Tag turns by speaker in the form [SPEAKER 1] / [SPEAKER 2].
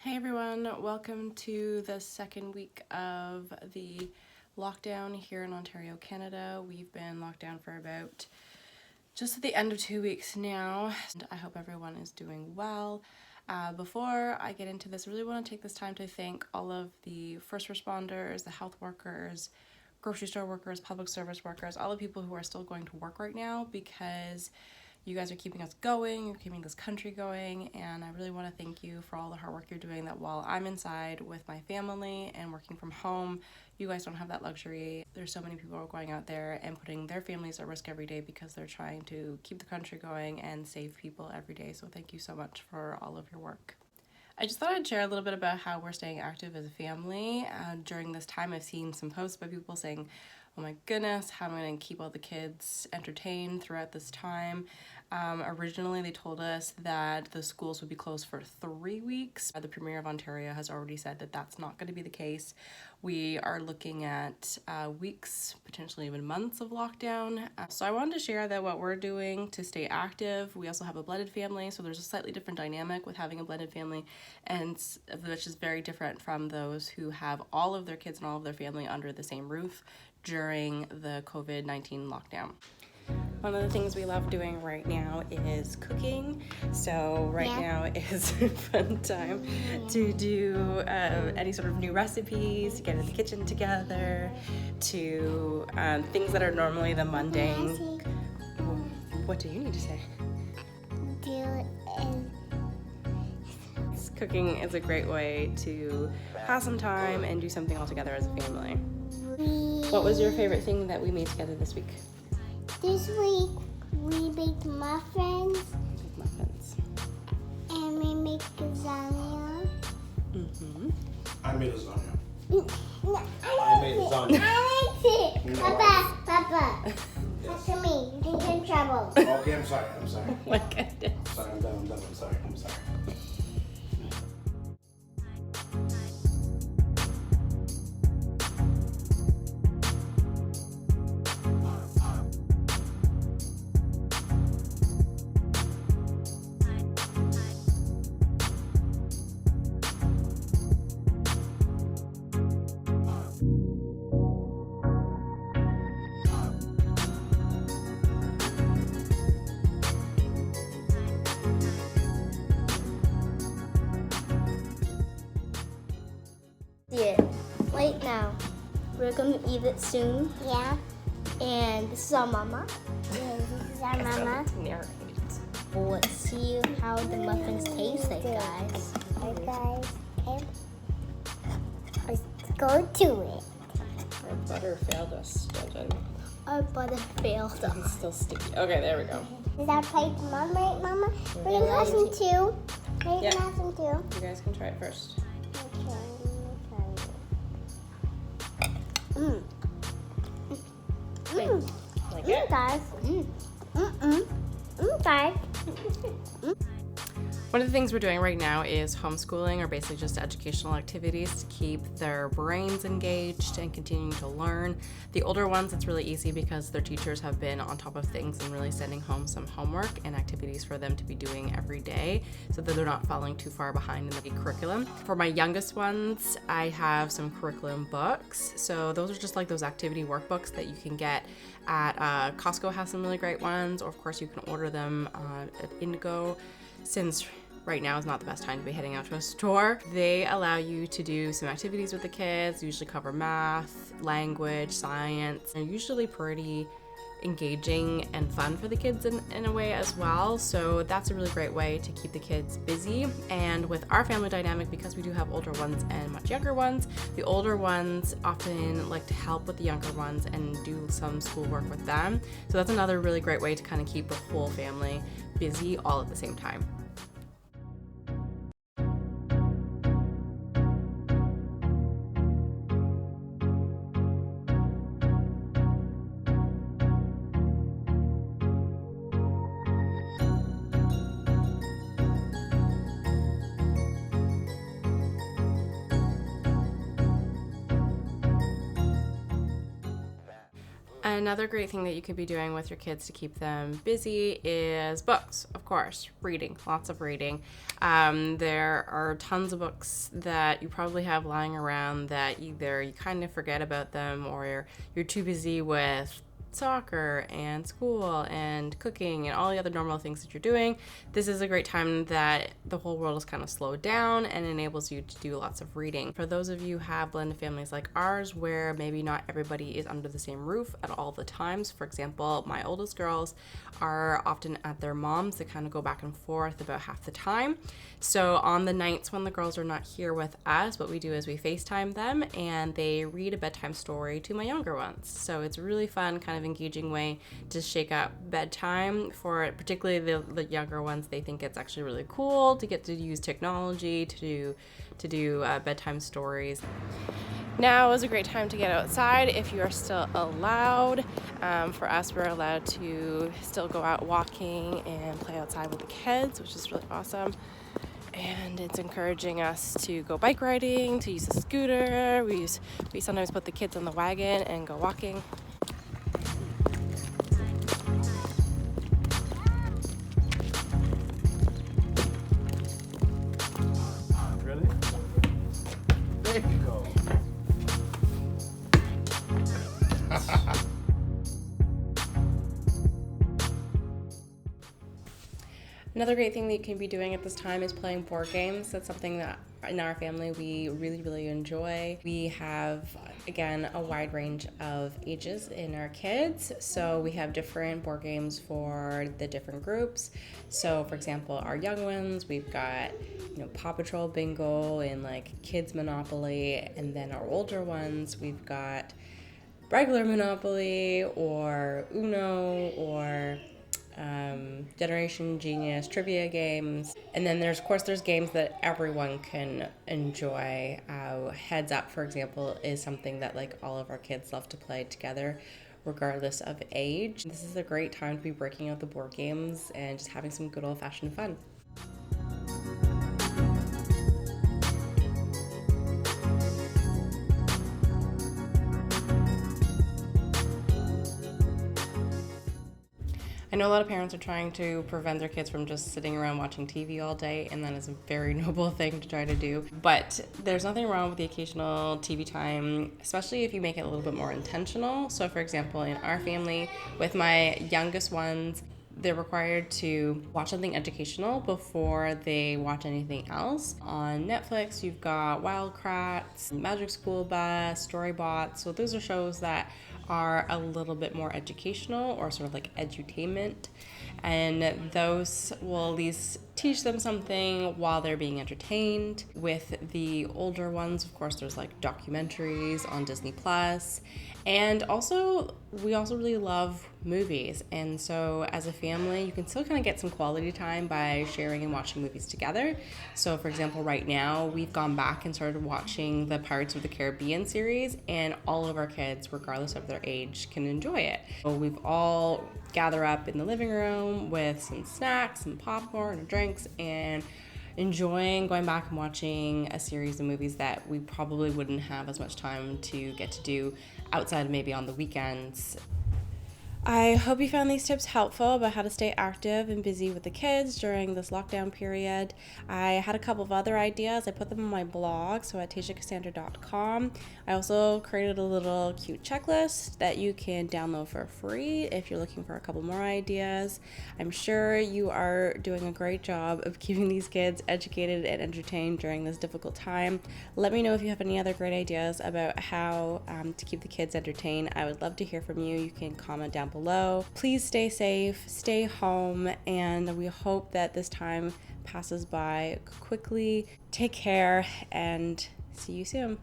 [SPEAKER 1] Hey everyone, welcome to the second week of the lockdown here in Ontario, Canada. We've been locked down for about just at the end of 2 weeks now, and I hope everyone is doing well. Before I get into this, I really want to take this time to thank all of the first responders, the health workers, grocery store workers, public service workers, all the people who are still going to work right now, because you guys are keeping us going, you're keeping this country going, and I really want to thank you for all the hard work you're doing, that while I'm inside with my family and working from home, you guys don't have that luxury. There's so many people who are going out there and putting their families at risk every day because they're trying to keep the country going and save people every day. So thank you so much for all of your work. I just thought I'd share a little bit about how we're staying active as a family. During this time, I've seen some posts by people saying, oh my goodness, how am I going to keep all the kids entertained throughout this time? Originally, they told us that the schools would be closed for 3 weeks. The Premier of Ontario has already said that that's not going to be the case. We are looking at weeks, potentially even months of lockdown. So I wanted to share that what we're doing to stay active. We also have a blended family, so there's a slightly different dynamic with having a blended family, and which is very different from those who have all of their kids and all of their family under the same roof during the COVID-19 lockdown. One of the things we love doing right now is cooking. So now is a fun time to do any sort of new recipes, to get in the kitchen together, to things that are normally the mundane. What do you need to say? Cooking is a great way to pass some time and do something all together as a family. What was your favorite thing that we made together this week?
[SPEAKER 2] This week we baked muffins. And we made lasagna.
[SPEAKER 3] I made lasagna.
[SPEAKER 2] I
[SPEAKER 3] made lasagna.
[SPEAKER 2] I like it. Papa.
[SPEAKER 3] Yes.
[SPEAKER 2] Talk to me. You can get in trouble.
[SPEAKER 3] Okay, I'm sorry.
[SPEAKER 1] Oh my goodness.
[SPEAKER 3] Sorry, I'm done. I'm sorry.
[SPEAKER 2] Yeah. Wait now. We're gonna eat it soon. Yeah. And this is our mama. Yeah, this is our mama. Let's see how the muffins taste like, guys. Hey guys. Okay. Let's go to it.
[SPEAKER 1] Our butter failed us, Judge.
[SPEAKER 2] Our butter failed us.
[SPEAKER 1] It's still sticky. Okay, there we go.
[SPEAKER 2] Is that plate mom, right, Mama? We're gonna have some too. We're gonna have some too.
[SPEAKER 1] You guys can try it first. Like it?
[SPEAKER 2] Guys. Guys.
[SPEAKER 1] One of the things we're doing right now is homeschooling, or basically just educational activities to keep their brains engaged and continuing to learn. The older ones, it's really easy because their teachers have been on top of things and really sending home some homework and activities for them to be doing every day so that they're not falling too far behind in the curriculum. For my youngest ones, I have some curriculum books. So those are just like those activity workbooks that you can get at Costco has some really great ones, or of course you can order them at Indigo. Since right now is not the best time to be heading out to a store, they allow you to do some activities with the kids. They usually cover math, language, science. They're usually pretty engaging and fun for the kids in a way as well. So that's a really great way to keep the kids busy. And with our family dynamic, because we do have older ones and much younger ones, the older ones often like to help with the younger ones and do some schoolwork with them. So that's another really great way to kind of keep the whole family busy all at the same time. Another great thing that you could be doing with your kids to keep them busy is books, of course, reading, lots of reading. There are tons of books that you probably have lying around that either you kind of forget about them or you're too busy with soccer and school and cooking and all the other normal things that you're doing. This is a great time that the whole world is kind of slowed down and enables you to do lots of reading. For those of you who have blended families like ours, where maybe not everybody is under the same roof at all the times. For example, my oldest girls are often at their mom's. They kind of go back and forth about half the time. So on the nights when the girls are not here with us, what we do is we FaceTime them and they read a bedtime story to my younger ones. So it's a really fun kind of engaging way to shake up bedtime for particularly the younger ones. They think it's actually really cool to get to use technology to do bedtime stories. Now is a great time to get outside if you are still allowed. For us, we're allowed to still go out walking and play outside with the kids, which is really awesome. And it's encouraging us to go bike riding, to use a scooter. We sometimes put the kids on the wagon and go walking.
[SPEAKER 3] Really? There you go.
[SPEAKER 1] Another great thing that you can be doing at this time is playing board games. That's something that in our family we really enjoy. We have, again, a wide range of ages in our kids, so we have different board games for the different groups. So for example, our young ones, we've got Paw Patrol Bingo and like Kids Monopoly, and then our older ones, we've got regular Monopoly or Uno or Generation Genius trivia games. And then there's games that everyone can enjoy. Heads Up, for example, is something that like all of our kids love to play together regardless of age. This is a great time to be breaking out the board games and just having some good old-fashioned fun. I know a lot of parents are trying to prevent their kids from just sitting around watching TV all day, and that is a very noble thing to try to do. But there's nothing wrong with the occasional TV time, especially if you make it a little bit more intentional. So for example, in our family, with my youngest ones, they're required to watch something educational before they watch anything else. On Netflix, you've got Wild Kratts, Magic School Bus, Storybots. So those are shows that are a little bit more educational or sort of like edutainment. And those will at least teach them something while they're being entertained. With the older ones, of course, there's like documentaries on Disney Plus. And also, we also really love movies. And so as a family, you can still kind of get some quality time by sharing and watching movies together. So for example, right now, we've gone back and started watching the Pirates of the Caribbean series, and all of our kids, regardless of their age, can enjoy it. So we've all gather up in the living room with some snacks, some popcorn and drinks, and enjoying going back and watching a series of movies that we probably wouldn't have as much time to get to do outside maybe on the weekends. I hope you found these tips helpful about how to stay active and busy with the kids during this lockdown period. I had a couple of other ideas. I put them on my blog, so at tasiacasandra.com. I also created a little cute checklist that you can download for free if you're looking for a couple more ideas. I'm sure you are doing a great job of keeping these kids educated and entertained during this difficult time. Let me know if you have any other great ideas about how to keep the kids entertained. I would love to hear from you. You can comment down below. Please stay safe, stay home, and we hope that this time passes by quickly. Take care and see you soon.